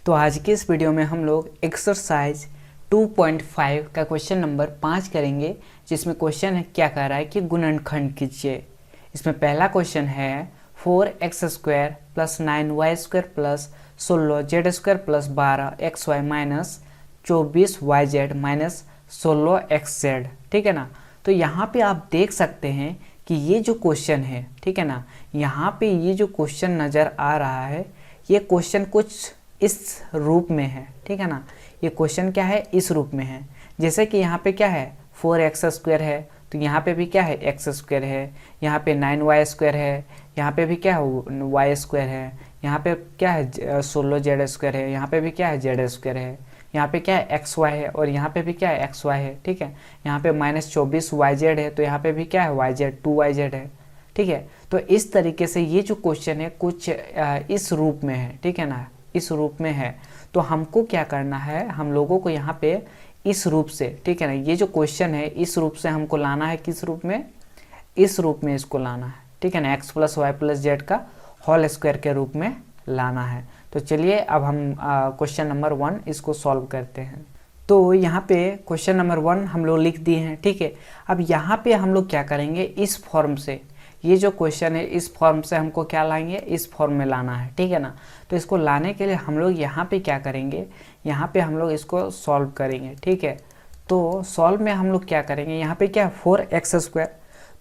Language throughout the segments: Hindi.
तो आज के इस वीडियो में हम लोग एक्सरसाइज 2.5 का क्वेश्चन नंबर 5 करेंगे, जिसमें क्वेश्चन है क्या कह रहा है कि गुणनखंड कीजिए। इसमें पहला क्वेश्चन है 4x² plus 9y² plus 16z² plus 12xy minus 24yz minus 16xz। ठीक है ना। तो यहाँ पे आप देख सकते हैं कि ये जो क्वेश्चन है, ठीक है ना, यहाँ पे ये जो क्वेश्चन नज़र आ रहा है, ये क्वेश्चन कुछ इस रूप में है। ठीक है ना। ये क्वेश्चन क्या है, इस रूप में है। जैसे कि यहाँ पे क्या है 4x² है, तो यहाँ पे भी क्या है x² है, यहाँ पे 9y² है, यहाँ पे भी क्या है y² है, यहाँ पे क्या है 16z² है, यहाँ पे भी क्या है z² है, यहाँ पे क्या है xy है और यहाँ पे भी क्या है xy है। ठीक है। यहाँ पे माइनस 24yz है, तो यहाँ पे भी क्या है yz 2yz है। ठीक है। तो इस तरीके से ये जो क्वेश्चन है कुछ इस रूप में है। ठीक है ना, इस रूप में है। तो हमको क्या करना है, हम लोगों को यहाँ पे इस रूप से, ठीक है ना, ये जो क्वेश्चन है इस रूप से हमको लाना है। किस रूप में, इस रूप में इसको लाना है। ठीक है ना, x plus Y plus Z का होल स्क्वायर के रूप में लाना है। तो चलिए अब हम क्वेश्चन नंबर 1 इसको सॉल्व करते हैं। तो यहाँ पे क्वेश्चन नंबर 1 हम लोग लिख दिए हैं। ठीक है। अब यहाँ पे हम लोग क्या करेंगे, इस फॉर्म से, ये जो क्वेश्चन है इस फॉर्म से हमको क्या लाएंगे, इस फॉर्म में लाना है। ठीक है ना। तो इसको लाने के लिए हम लोग यहाँ पे क्या करेंगे, यहाँ पे हम लोग इसको सॉल्व करेंगे। ठीक है। तो सॉल्व में हम लोग क्या करेंगे, यहाँ पे क्या 4x²,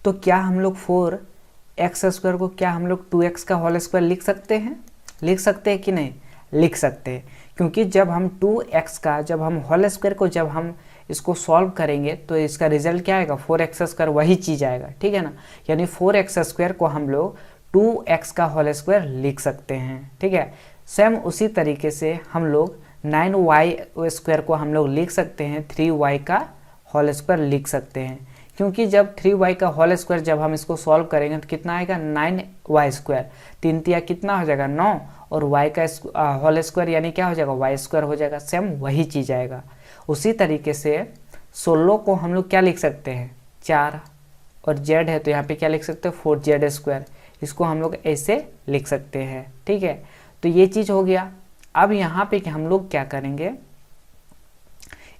तो क्या हम लोग 4x² को क्या हम लोग 2x का होल स्क्वायर लिख सकते हैं, लिख सकते हैं कि नहीं, लिख सकते हैं। क्योंकि जब हम 2x का जब हम होल स्क्वायर को जब हम इसको सॉल्व करेंगे तो इसका रिजल्ट क्या आएगा, 4x², वही चीज़ आएगा। ठीक है ना। यानी 4x² को हम लोग 2x का होल स्क्वायर लिख सकते हैं। ठीक है। सेम उसी तरीके से हम लोग 9y² को हम लोग लिख सकते हैं 3y का होल स्क्वायर लिख सकते हैं। क्योंकि जब 3y का होल स्क्वायर जब हम इसको सॉल्व करेंगे तो कितना आएगा 9y², 3 तिया कितना हो जाएगा 9, और y का होल स्क्वायर यानी क्या हो जाएगा y² हो जाएगा। सेम वही चीज़ आएगा। उसी तरीके से 16 को हम लोग क्या लिख सकते हैं 4, और z है तो यहाँ पे क्या लिख सकते हैं 4z², इसको हम लोग ऐसे लिख सकते हैं। ठीक है। तो ये चीज़ हो गया। अब यहाँ पे हम लोग क्या करेंगे,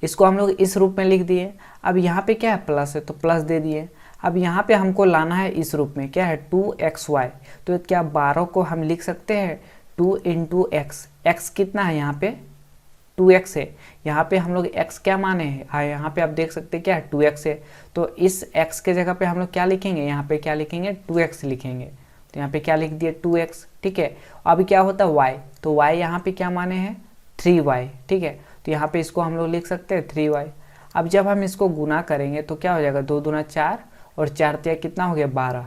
इसको हम लोग इस रूप में लिख दिए। अब यहाँ पे क्या है प्लस है तो प्लस दे दिए। अब यहाँ पे हमको लाना है इस रूप में, क्या है 2xy, तो क्या 12 को हम लिख सकते हैं 2 × x, x कितना है यहाँ पे 2x है, यहाँ पे हम लोग x क्या माने हैं, हाँ यहाँ पे आप देख सकते हैं क्या है 2x है। तो इस x के जगह पे हम लोग क्या लिखेंगे, यहाँ पे क्या लिखेंगे 2x लिखेंगे। तो यहाँ पे क्या लिख दिए 2x। ठीक है। अब क्या होता है y, तो y यहाँ पे क्या माने हैं 3y। ठीक है। तो यहाँ पे इसको हम लोग लिख सकते हैं 3y। अब जब हम इसको गुना करेंगे तो क्या हो जाएगा 2 दूना 4 और 4 तिया कितना हो गया 12।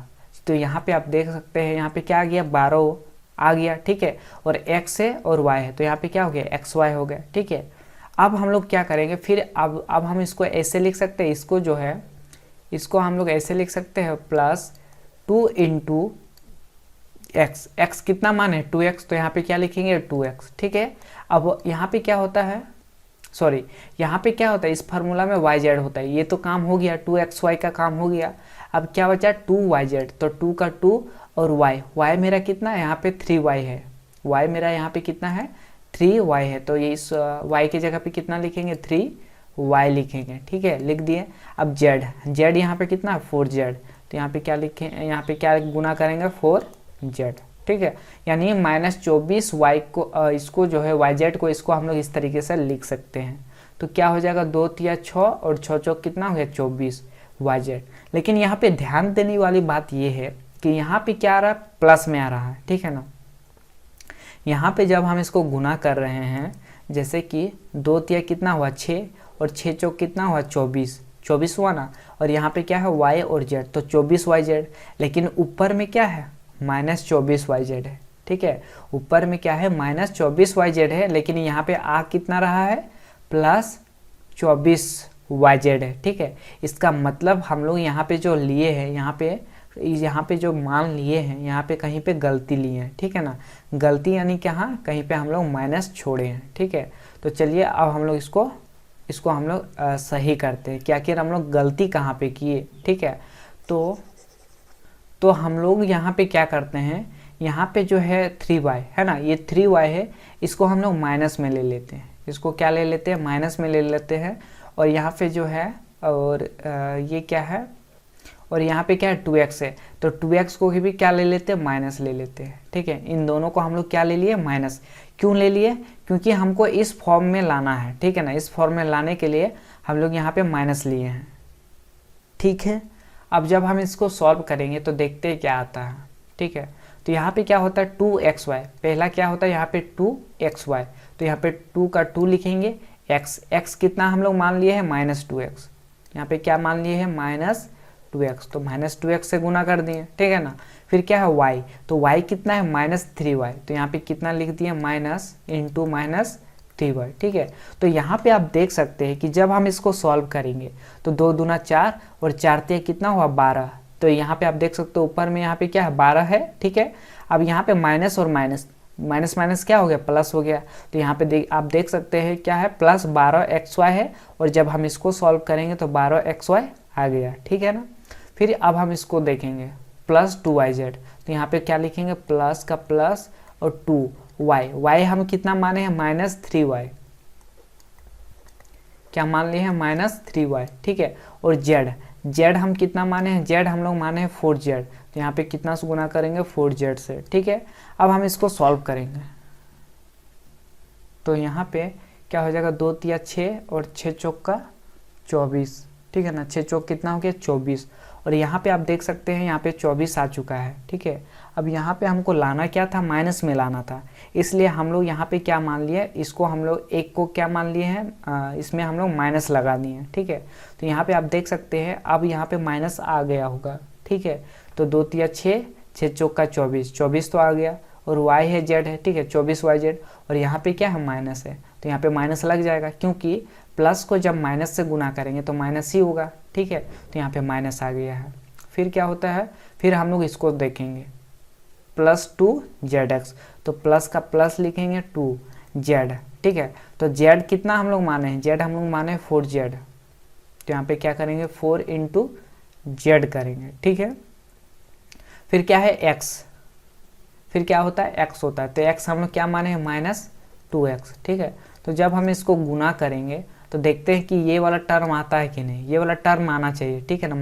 तो यहाँ पे आप देख सकते हैं यहाँ पे क्या आ गया 12 आ गया। ठीक है। और x है और y है तो यहाँ पे क्या हो गया xy हो गया। ठीक है। अब हम लोग क्या करेंगे फिर, अब हम इसको ऐसे लिख सकते हैं, इसको जो है इसको हम लोग ऐसे लिख सकते हैं प्लस 2 × x, x कितना मान है 2x, तो यहाँ पे क्या लिखेंगे 2x। ठीक है। अब यहाँ पे क्या होता है, सॉरी यहाँ पे क्या होता है, इस फार्मूला में yz होता है। ये तो काम हो गया 2xy का काम हो गया। अब क्या बचा 2yz, तो 2 का 2 और y मेरा कितना है यहाँ पे 3y है, y मेरा यहाँ पे कितना है 3y है। तो ये इस y की जगह पे कितना लिखेंगे 3y लिखेंगे। ठीक है, लिख दिए। अब z यहाँ पे कितना है 4z, तो यहाँ पे क्या लिखें, यहाँ पे क्या गुना करेंगे 4z। ठीक है। यानी -24y को इसको जो है yz को इसको हम लोग इस तरीके से लिख सकते हैं। तो क्या हो जाएगा 2 तिया 6 और 6 चौक कितना हो गया 24yz। लेकिन यहाँ पे ध्यान देने वाली बात ये है कि यहाँ पे क्या आ रहा है प्लस में आ रहा है। ठीक है ना। यहाँ पे जब हम इसको गुना कर रहे हैं, जैसे कि 2 तिया कितना हुआ 6 और 6 चौक कितना हुआ 24 हुआ ना, और यहाँ पे क्या है y और z, तो 24yz। लेकिन ऊपर में क्या है -24yz है। ठीक है। ऊपर में क्या है -24yz है, लेकिन यहाँ पे आ कितना रहा है +24yz है। ठीक है। इसका मतलब हम लोग यहाँ पे जो लिए हैं, यहाँ पे जो मान लिए हैं, यहाँ पे कहीं पे गलती लिए हैं। ठीक है ना। गलती यानी क्या, कहीं पे हम लोग माइनस छोड़े हैं। ठीक है। तो चलिए अब हम लोग इसको हम लोग सही करते हैं कि आखिर हम लोग गलती कहाँ पे किए। ठीक है। तो हम लोग यहाँ पे क्या करते हैं, यहाँ पे जो है 3y है ना, ये 3y है, इसको हम लोग माइनस में ले लेते हैं, इसको क्या ले लेते हैं, माइनस में ले लेते हैं। और यहाँ पे जो है और ये क्या है, और यहाँ पे क्या है 2x है, तो 2x को भी क्या ले लेते हैं, माइनस ले लेते हैं। ठीक है, इन दोनों को हम लोग क्या ले लिए, माइनस। क्यों ले लिए, क्योंकि हमको इस फॉर्म में लाना है। ठीक है ना, इस फॉर्म में लाने के लिए हम लोग यहाँ पे माइनस लिए हैं। ठीक है, अब जब हम इसको सॉल्व करेंगे तो देखते हैं क्या आता है। ठीक है, तो यहाँ पे क्या होता है 2xy, पहला क्या होता है यहाँ पे 2xy, तो यहाँ पे 2 का 2 लिखेंगे, x कितना हम लोग मान लिए हैं, -2x, यहाँ पे क्या मान लिए हैं, -2x, तो -2x से गुना कर दिए। ठीक है ना, फिर क्या है y, तो y कितना है, -3y, तो यहाँ पे कितना लिख दिए, माइनस इंटू -3y। ठीक है, तो यहाँ पे आप देख सकते हैं कि जब हम इसको सॉल्व करेंगे तो 2 दूना 4 और 4 ते कितना हुआ, 12, तो यहाँ पे आप देख सकते हो ऊपर में यहाँ पे क्या है, 12 है। ठीक है, अब यहाँ पे माइनस और माइनस, माइनस माइनस क्या हो गया, प्लस हो गया, तो यहाँ पे आप देख सकते हैं क्या है, प्लस 12xy है, और जब हम इसको सॉल्व करेंगे तो 12xy आ गया। ठीक है ना, फिर अब हम इसको देखेंगे प्लस 2yz, तो यहाँ पे क्या लिखेंगे, प्लस का प्लस और 2y हम कितना माने हैं, -3y, क्या मान लिए हैं, -3y। ठीक है, और z हम कितना माने हैं, z हम लोग माने हैं 4z, तो यहाँ पे कितना से गुना करेंगे, 4z से। ठीक है, अब हम इसको सॉल्व करेंगे तो यहाँ पे क्या हो जाएगा, 2 तिया 6 और 6 चौक का 24। ठीक है ना, 6 चौक कितना हो गया, 24, और यहाँ पे आप देख सकते हैं यहाँ पे 24 आ चुका है। ठीक है, अब यहाँ पे हमको लाना क्या था, माइनस में लाना था, इसलिए हम लोग यहाँ पे क्या मान लिए, इसको हम लोग एक को क्या मान लिए हैं, इसमें हम लोग माइनस लगा दिए हैं। ठीक है, तो यहाँ पे आप देख सकते हैं अब यहाँ पे माइनस आ गया होगा। ठीक है, तो 2 तिया 6, 6 चौक का 24, 24 तो आ गया, और y है z है। ठीक है, 24yz, और यहाँ पे क्या है, माइनस है, तो यहाँ पे माइनस लग जाएगा, क्योंकि प्लस को जब माइनस से गुना करेंगे तो माइनस ही होगा। ठीक है, तो यहाँ पे माइनस आ गया है। फिर क्या होता है, फिर हम लोग इसको देखेंगे +2zx, तो प्लस का प्लस लिखेंगे 2z। ठीक है, तो z कितना हम लोग माने हैं, z हम लोग माने हैं 4z, तो यहाँ पे क्या करेंगे, 4 × z करेंगे। ठीक है, फिर क्या है x, फिर क्या होता है, x होता है, तो x हम लोग क्या माने हैं, -2x। ठीक है, तो जब हम इसको गुना करेंगे तो देखते हैं कि ये वाला टर्म आता है कि नहीं, ये वाला टर्म आना चाहिए। ठीक है ना,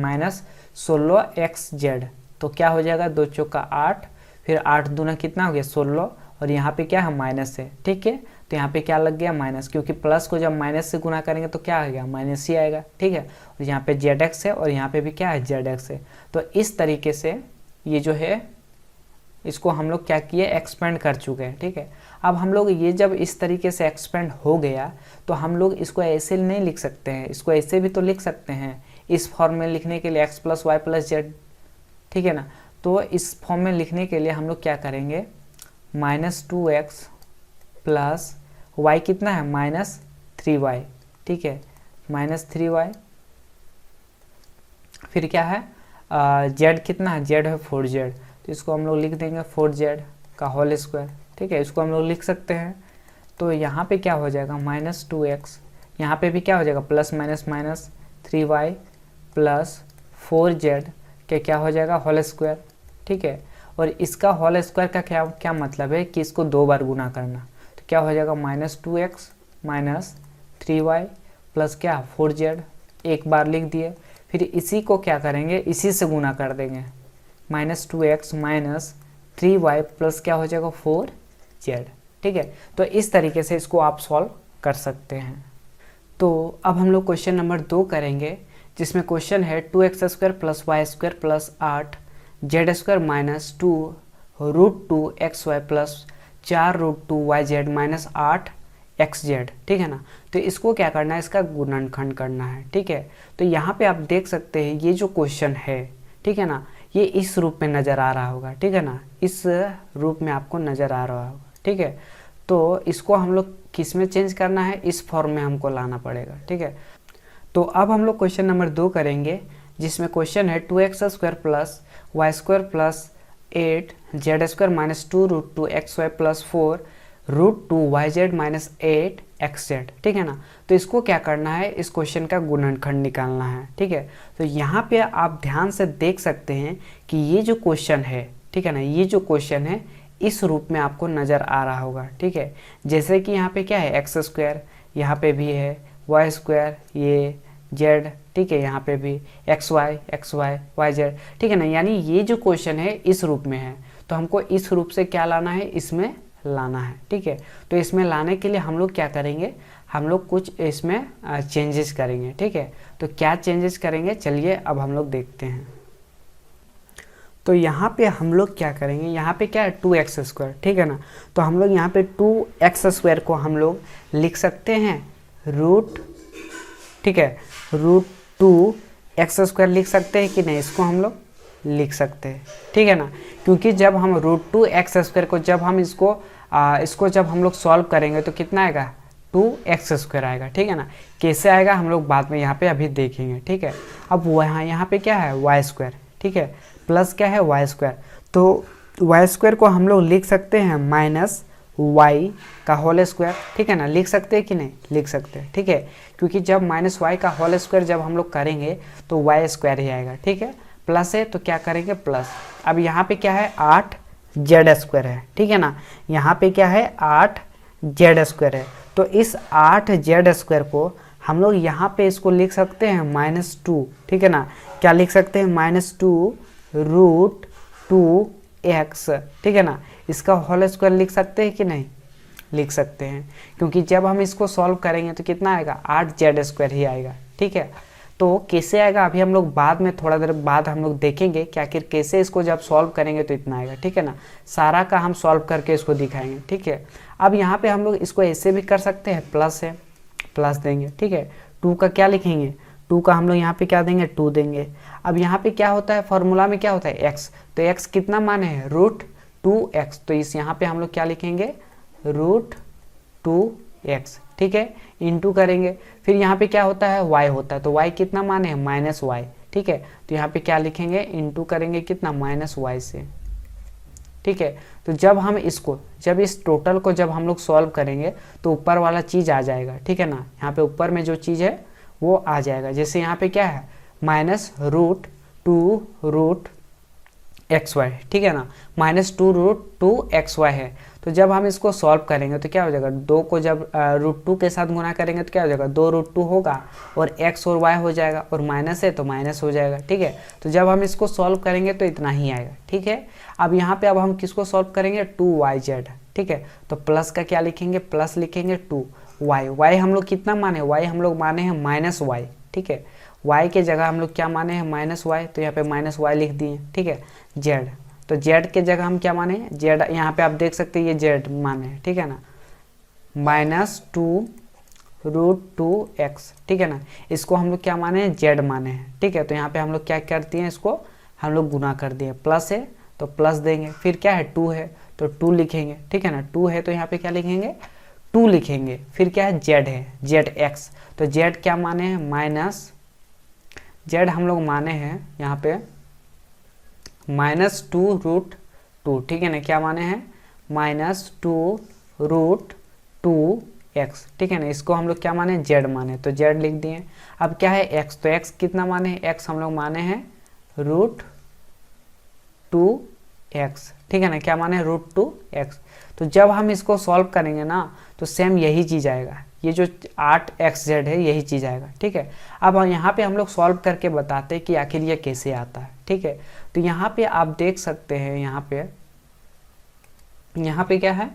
-16xz, तो क्या हो जाएगा, 2 चौक का 8, फिर 8 दूना कितना हो गया, 16, और यहाँ पे क्या है, माइनस है। ठीक है, तो यहाँ पे क्या लग गया, माइनस, क्योंकि प्लस को जब माइनस से गुना करेंगे तो क्या आएगा, माइनस ही आएगा। ठीक है, और यहाँ पे zx है, और यहाँ पे भी क्या है, zx है। तो इस तरीके से ये जो है इसको हम लोग क्या किए, एक्सपेंड कर चुके हैं। ठीक है, अब हम लोग ये जब इस तरीके से एक्सपेंड हो गया तो हम लोग इसको ऐसे नहीं लिख सकते हैं, इसको ऐसे भी तो लिख सकते हैं, इस फॉर्म में लिखने के लिए x + y + z। ठीक है ना, तो इस फॉर्म में लिखने के लिए हम लोग क्या करेंगे, -2x + y कितना है, -3y। ठीक है, -3y, फिर क्या है, z कितना है, z है 4z, तो इसको हम लोग लिख देंगे 4z का होल स्क्वायर। ठीक है, इसको हम लोग लिख सकते हैं, तो यहाँ पे क्या हो जाएगा, -2x, यहाँ पे भी क्या हो जाएगा, +-3y + 4z के क्या हो जाएगा, होल स्क्वायर। ठीक है, और इसका होल स्क्वायर का क्या मतलब है कि इसको 2 बार गुना करना, तो क्या हो जाएगा, -2x - 3y + क्या 4z, एक बार लिख दिए। फिर इसी को क्या करेंगे, इसी से गुना कर देंगे, -2x - 3y + क्या हो जाएगा, 4z। ठीक है, तो इस तरीके से इसको आप सॉल्व कर सकते हैं। तो अब हम लोग क्वेश्चन नंबर 2 करेंगे, जिसमें क्वेश्चन है 2x² + y² + 8z² - 2 √2xy + 4√2yz - 8xz। ठीक है ना, तो इसको क्या करना है, इसका गुणनखंड करना है। ठीक है, तो यहाँ पे आप देख सकते हैं ये जो क्वेश्चन है, ठीक है ना, ये इस रूप में नज़र आ रहा होगा। ठीक है ना, इस रूप में आपको नज़र आ रहा होगा। ठीक है, तो इसको हम लोग किस में चेंज करना है, इस फॉर्म में हमको लाना पड़ेगा। ठीक है, तो अब हम लोग क्वेश्चन नंबर 2 करेंगे, जिसमें क्वेश्चन है 2x² + y² + 8z² - 2 √2xy + 4 √2yz - 8xz। ठीक है ना, तो इसको क्या करना है, इस क्वेश्चन का गुणनखंड निकालना है। ठीक है, तो यहाँ पे आप ध्यान से देख सकते हैं कि ये जो क्वेश्चन है, ठीक है ना। ये जो क्वेश्चन है इस रूप में आपको नज़र आ रहा होगा, ठीक है। जैसे कि यहाँ पे क्या है एक्स स्क्वायर, यहाँ पे भी है वाई स्क्वायर, ये जेड, ठीक है, यहाँ पे भी एक्स वाई वाई जेड, ठीक है ना। यानी ये जो क्वेश्चन है इस रूप में है, तो हमको इस रूप से क्या लाना है, इसमें लाना है, ठीक है। तो इसमें लाने के लिए हम लोग क्या करेंगे, हम लोग कुछ इसमें चेंजेस करेंगे, ठीक है। तो क्या चेंजेस करेंगे, चलिए अब हम लोग देखते हैं। तो यहाँ पे हम लोग क्या करेंगे, यहाँ पे क्या है 2x स्क्वायर, ठीक है ना। तो हम लोग यहाँ पे 2x स्क्वायर को हम लोग लिख सकते हैं रूट, ठीक है, रूट 2x स्क्वायर लिख सकते हैं कि नहीं, इसको हम लोग लिख सकते हैं, ठीक है ना। क्योंकि जब हम रूट 2x स्क्वायर को जब हम इसको जब हम लोग सॉल्व करेंगे तो कितना आएगा, 2x स्क्वायर आएगा, ठीक है ना। कैसे आएगा हम लोग बाद में यहाँ पे अभी देखेंगे, ठीक है। अब यहाँ पे क्या है वाई स्क्वायर, ठीक है, प्लस क्या है वाई स्क्वायर। तो वाई स्क्वायर को हम लोग लिख सकते हैं माइनस वाई का होल स्क्वायर, ठीक है ना। लिख सकते हैं कि नहीं, लिख सकते हैं, ठीक है। क्योंकि जब माइनस वाई का होल स्क्वायर जब हम लोग करेंगे तो वाई स्क्वायर ही आएगा, ठीक है। प्लस है तो क्या करेंगे प्लस। अब यहाँ पे क्या है 8 जेड स्क्वायर है, ठीक है ना। यहाँ पे क्या है 8 जेड स्क्वायर है। तो इस 8 जेड स्क्वायर को हम लोग यहाँ पे इसको लिख सकते हैं -2, ठीक है ना। क्या लिख सकते हैं -2 रूट 2x, ठीक है ना। इसका होल स्क्वायर लिख सकते हैं कि नहीं, लिख सकते हैं। क्योंकि जब हम इसको सॉल्व करेंगे तो कितना आएगा 8 जेड स्क्वायर ही आएगा, ठीक है। तो कैसे आएगा अभी हम लोग बाद में थोड़ा देर बाद हम लोग देखेंगे कि आखिर कैसे इसको जब सॉल्व करेंगे तो इतना आएगा, ठीक है ना। सारा का हम सॉल्व करके इसको दिखाएंगे, ठीक है। अब यहाँ पे हम लोग इसको ऐसे भी कर सकते हैं, प्लस है प्लस देंगे, ठीक है। 2 का क्या लिखेंगे, 2 का हम लोग यहाँ पे क्या देंगे 2 देंगे। अब यहाँ पे क्या होता है फॉर्मूला में क्या होता है x, तो x कितना माने है रूट 2x, तो इस यहाँ पे हम लोग क्या लिखेंगे रूट 2x, ठीक है, इंटू करेंगे। फिर यहाँ पे क्या होता है y होता है, तो y कितना माने है -y, ठीक है। तो यहाँ पे क्या लिखेंगे इंटू करेंगे कितना -y से, ठीक है। तो जब हम इसको जब इस टोटल को जब हम लोग सॉल्व करेंगे तो ऊपर वाला चीज़ आ जाएगा, ठीक है ना। यहाँ पे ऊपर में जो चीज़ है वो आ जाएगा। जैसे यहाँ पे क्या है -√2 रूट xy, ठीक है ना, -2 xy है। तो जब हम इसको सॉल्व करेंगे तो क्या हो जाएगा, 2 को जब √2 के साथ गुना करेंगे तो क्या हो जाएगा 2√2 होगा और x और y हो जाएगा, और माइनस है तो माइनस हो जाएगा, ठीक है। तो जब हम इसको सॉल्व करेंगे तो इतना ही आएगा, ठीक है। अब यहाँ पे अब हम किसको सॉल्व करेंगे 2yz, ठीक है। तो प्लस का क्या लिखेंगे, प्लस लिखेंगे 2y हम लोग कितना माने, y हम लोग माने हैं -y, ठीक है। y के जगह हम लोग क्या माने हैं -y, तो यहाँ पे -y लिख दिए, ठीक है। z, तो z के जगह हम क्या माने z, यहाँ पे आप देख सकते हैं ये z माने हैं, ठीक है ना, -2 रूट 2x, ठीक है ना। इसको हम लोग क्या माने हैं z माने हैं, ठीक है। तो यहाँ पे हम लोग क्या करते हैं, इसको हम लोग गुना कर दिए, प्लस है तो प्लस देंगे, फिर क्या है 2 है तो 2 लिखेंगे, ठीक है ना। 2 है तो यहाँ पे क्या लिखेंगे 2 लिखेंगे, फिर क्या है z है zx, तो z क्या माने हैं z हम लोग माने हैं यहाँ पे -2 रूट 2, ठीक है ना। क्या माने हैं -2 रूट 2x, ठीक है ना। इसको हम लोग क्या माने z माने, तो z लिख दिए। अब क्या है x, तो x कितना माने हैं, x हम लोग माने हैं रूट 2x, ठीक है ना। क्या माने रूट 2x। तो जब हम इसको सॉल्व करेंगे ना तो सेम यही चीज़ आएगा, ये जो 8xz है यही चीज़ आएगा, ठीक है। अब यहाँ पे हम लोग सॉल्व करके बताते हैं कि आखिर ये कैसे आता है, ठीक है। तो यहाँ पे आप देख सकते हैं, यहाँ पे क्या है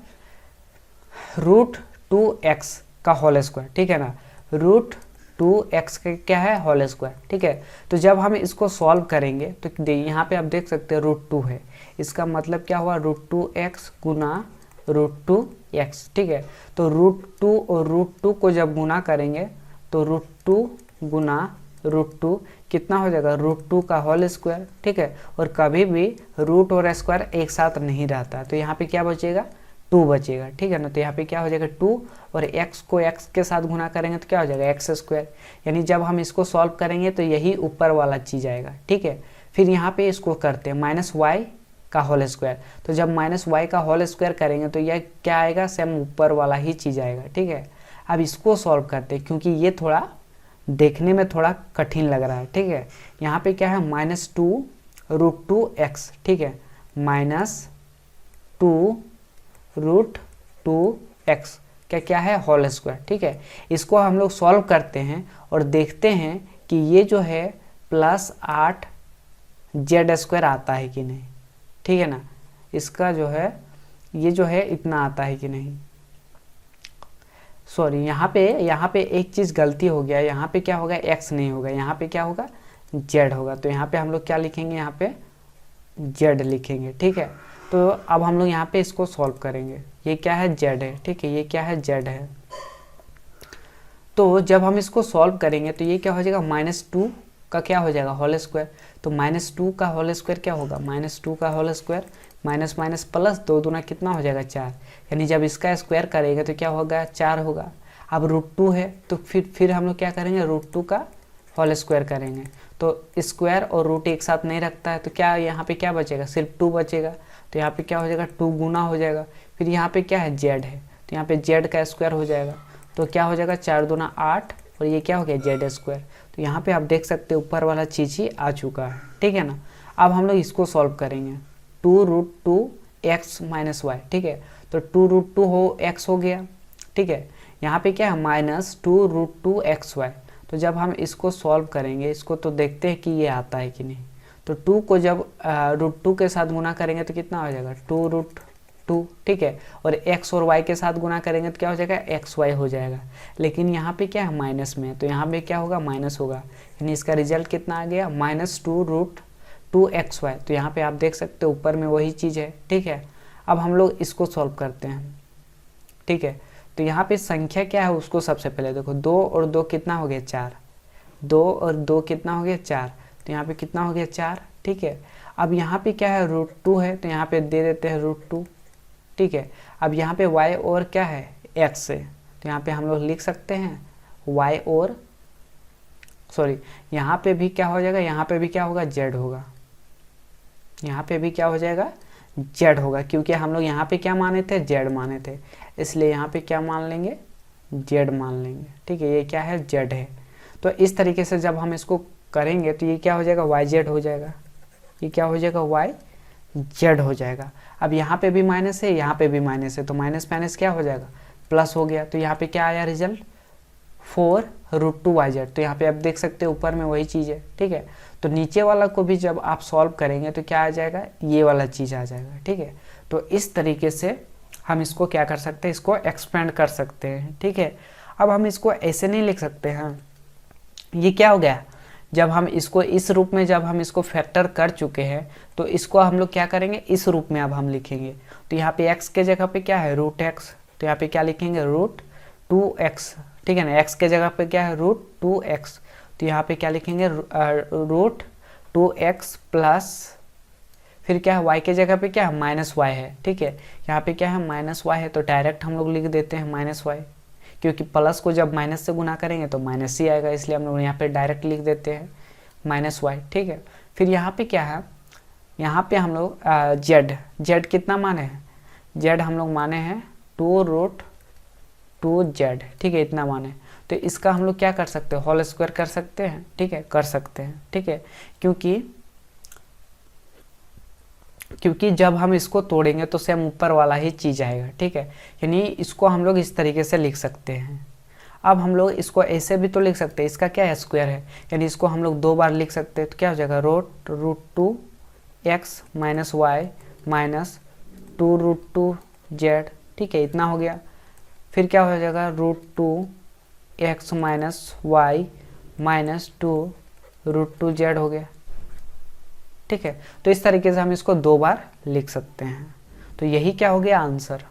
रूट 2x का होल स्क्वायर, ठीक है ना, रूट 2x का क्या है होल स्क्वायर, ठीक है। तो जब हम इसको सॉल्व करेंगे तो यहाँ पे आप देख सकते हैं रूट 2 है, इसका मतलब क्या हुआ रूट 2x गुना रूट 2x, ठीक है। तो रूट 2 और रूट 2 को जब गुना करेंगे तो रूट 2 गुना रूट 2 कितना हो जाएगा रूट 2 का होल स्क्वायर, ठीक है। और कभी भी रूट और स्क्वायर एक साथ नहीं रहता, तो यहाँ पे क्या बचेगा 2 बचेगा, ठीक है ना। तो यहाँ पे क्या हो जाएगा 2 और x को x के साथ गुना करेंगे तो क्या हो जाएगा x स्क्वायर, यानी जब हम इसको सॉल्व करेंगे तो यही ऊपर वाला चीज़ आएगा, ठीक है। फिर यहाँ पे इसको करते हैं -y का होल स्क्वायर, तो जब -y का होल स्क्वायर करेंगे तो यह क्या आएगा सेम ऊपर वाला ही चीज़ आएगा, ठीक है। अब इसको सॉल्व करते हैं क्योंकि ये थोड़ा देखने में थोड़ा कठिन लग रहा है, ठीक है। यहाँ पे क्या है -2 रूट 2x, ठीक है, -2√2x क्या क्या है होल स्क्वायर। ठीक है, इसको हम लोग सॉल्व करते हैं और देखते हैं कि ये जो है +8z² आता है कि नहीं। ठीक है ना, इसका जो है ये जो है इतना आता है कि नहीं। सॉरी, यहाँ पे एक चीज़ गलती हो गया, यहाँ पे क्या होगा x नहीं होगा, यहाँ पे क्या होगा z होगा। तो यहाँ पे हम लोग क्या लिखेंगे, यहाँ पे z लिखेंगे। ठीक है, तो अब हम लोग यहाँ पे इसको सॉल्व करेंगे। ये क्या है z है, ठीक है, ये क्या है z है। तो जब हम इसको सॉल्व करेंगे तो ये क्या हो जाएगा, -2 का क्या हो जाएगा होल स्क्वायर। तो -2 का होल स्क्वायर क्या होगा, -2 का whole square minus minus plus 2 दूना कितना हो जाएगा 4, यानी जब इसका स्क्वायर करेंगे तो क्या होगा 4 होगा। अब √2 है तो फिर हम लोग क्या करेंगे, √2 का होल स्क्वायर करेंगे। तो स्क्वायर और रूट एक साथ नहीं रखता है, तो क्या यहाँ पे क्या बचेगा, सिर्फ 2 बचेगा। तो यहाँ पे क्या हो जाएगा 2 गुना हो जाएगा। फिर यहाँ पे क्या है z है, तो यहाँ पे z का स्क्वायर हो जाएगा। तो क्या हो जाएगा 4 दूना 8 और ये क्या हो गया z²। तो यहाँ पे आप देख सकते हैं ऊपर वाला चीज़ ही आ चुका है। ठीक है ना, अब हम लोग इसको सॉल्व करेंगे। 2√2x - y। ठीक है, तो 2√2 हो x हो गया। ठीक है, यहाँ पे क्या है -2√2xy। तो जब हम इसको सॉल्व करेंगे, इसको तो देखते हैं कि ये आता है कि नहीं। तो 2 को जब √2 के साथ गुना करेंगे तो कितना हो जाएगा 2√2। ठीक है, और x और y के साथ गुना करेंगे तो क्या हो जाएगा xy हो जाएगा। लेकिन यहाँ पे क्या है माइनस में, तो यहाँ पे क्या होगा माइनस होगा, यानी इसका रिजल्ट कितना आ गया -2√2xy। तो यहाँ पे आप देख सकते हो ऊपर में वही चीज़ है। ठीक है, अब हम लोग इसको सॉल्व करते हैं। ठीक है, तो यहाँ पे संख्या क्या है उसको सबसे पहले देखो, 2 और 2 कितना हो गया 4, 2 और 2 कितना हो गया 4, तो यहाँ पे कितना हो गया 4। ठीक है, अब यहाँ पे क्या है √2 है, तो यहाँ पे दे देते हैं √2। ठीक है, अब यहाँ पे y और क्या है x है, तो यहाँ पे हम लोग लिख सकते हैं y और सॉरी यहाँ पे भी क्या हो जाएगा, यहाँ पे भी क्या होगा z होगा, यहाँ पे भी क्या हो जाएगा z होगा, क्योंकि हम लोग यहाँ पे क्या माने थे z माने थे, इसलिए यहाँ पे क्या मान लेंगे z मान लेंगे। ठीक है, ये क्या है z है। तो इस तरीके से जब हम इसको करेंगे तो ये क्या हो जाएगा yz हो जाएगा, ये क्या हो जाएगा yz हो जाएगा। अब यहाँ पे भी माइनस है, यहाँ पे भी माइनस है, तो माइनस माइनस क्या हो जाएगा प्लस हो गया। तो यहाँ पे क्या आया रिजल्ट 4√2yz। तो यहाँ पे आप देख सकते हैं ऊपर में वही चीज़ है। ठीक है, तो नीचे वाला को भी जब आप सॉल्व करेंगे तो क्या आ जाएगा, ये वाला चीज़ आ जाएगा। ठीक है, तो इस तरीके से हम इसको क्या कर सकते हैं, इसको एक्सपेंड कर सकते हैं। ठीक है, अब हम इसको ऐसे नहीं लिख सकते हैं, ये क्या हो गया, जब हम इसको इस रूप में जब हम इसको फैक्टर कर चुके हैं तो इसको हम लोग क्या करेंगे इस रूप में अब हम लिखेंगे। तो यहाँ पे x के जगह पे क्या है √x, तो यहाँ पे क्या लिखेंगे √2x। ठीक है ना, x के जगह पे क्या है √2x, तो यहाँ पे क्या लिखेंगे √2x प्लस फिर क्या है y के जगह पे क्या है -y है। ठीक है, यहाँ पे क्या है -y है, तो डायरेक्ट हम लोग लिख देते हैं -y, क्योंकि प्लस को जब माइनस से गुना करेंगे तो माइनस ही आएगा, इसलिए हम लोग यहाँ पे डायरेक्ट लिख देते हैं -y। ठीक है, फिर यहाँ पे क्या है, यहाँ पे हम लोग z कितना माने हैं, z हम लोग माने हैं 2√2z। ठीक है, इतना माने, तो इसका हम लोग क्या कर सकते हैं होल स्क्वायर कर सकते हैं। ठीक है, कर सकते हैं। ठीक है, क्योंकि जब हम इसको तोड़ेंगे तो सेम ऊपर वाला ही चीज़ आएगा। ठीक है, यानी इसको हम लोग इस तरीके से लिख सकते हैं। अब हम लोग इसको ऐसे भी तो लिख सकते हैं, इसका क्या है स्क्वायर है, यानी इसको हम लोग 2 बार लिख सकते हैं। तो क्या हो जाएगा √2x - y माइनस 2√2z। ठीक है, इतना हो गया। फिर क्या हो जाएगा √2x - y माइनस 2√2z हो गया। ठीक है, तो इस तरीके से हम इसको 2 बार लिख सकते हैं। तो यही क्या हो गया आंसर।